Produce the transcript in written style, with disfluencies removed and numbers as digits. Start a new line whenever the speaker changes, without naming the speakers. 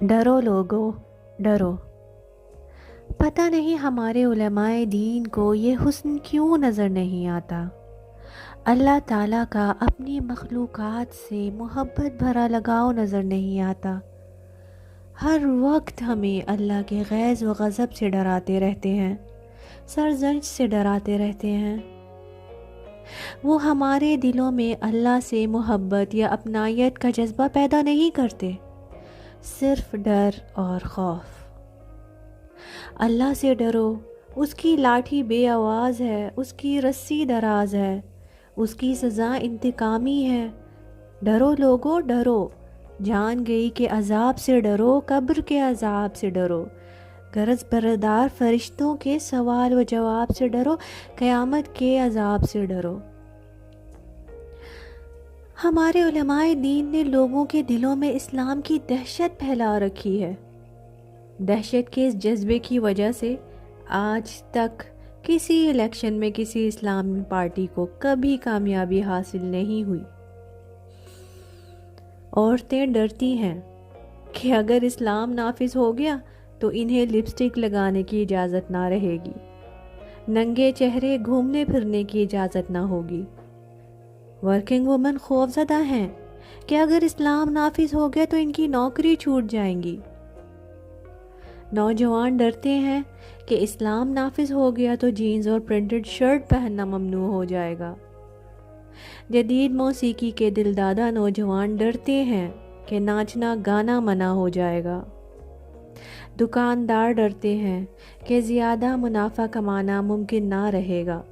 ڈرو لوگو، ڈرو۔ پتہ نہیں ہمارے علماء دین کو یہ حسن کیوں نظر نہیں آتا۔ اللہ تعالیٰ کا اپنی مخلوقات سے محبت بھرا لگاؤ نظر نہیں آتا۔ ہر وقت ہمیں اللہ کے غیظ و غضب سے ڈراتے رہتے ہیں، سرزنش سے ڈراتے رہتے ہیں۔ وہ ہمارے دلوں میں اللہ سے محبت یا اپنائیت کا جذبہ پیدا نہیں کرتے، صرف ڈر اور خوف۔ اللہ سے ڈرو، اس کی لاٹھی بے آواز ہے، اس کی رسی دراز ہے، اس کی سزا انتقامی ہے۔ ڈرو لوگو، ڈرو، جان گئی کے عذاب سے ڈرو، قبر کے عذاب سے ڈرو، گرز بردار فرشتوں کے سوال و جواب سے ڈرو، قیامت کے عذاب سے ڈرو۔ ہمارے علماء دین نے لوگوں کے دلوں میں اسلام کی دہشت پھیلا رکھی ہے۔ دہشت کے اس جذبے کی وجہ سے آج تک کسی الیکشن میں کسی اسلامی پارٹی کو کبھی کامیابی حاصل نہیں ہوئی۔ عورتیں ڈرتی ہیں کہ اگر اسلام نافذ ہو گیا تو انہیں لپسٹک لگانے کی اجازت نہ رہے گی، ننگے چہرے گھومنے پھرنے کی اجازت نہ ہوگی۔ ورکنگ وومن خوفزدہ ہیں کہ اگر اسلام نافذ ہو گیا تو ان کی نوکری چھوٹ جائیں گی۔ نوجوان ڈرتے ہیں کہ اسلام نافذ ہو گیا تو جینز اور پرنٹڈ شرٹ پہننا ممنوع ہو جائے گا۔ جدید موسیقی کے دلدادہ نوجوان ڈرتے ہیں کہ ناچنا گانا منع ہو جائے گا۔ دکاندار ڈرتے ہیں کہ زیادہ منافع کمانا ممکن نہ رہے گا۔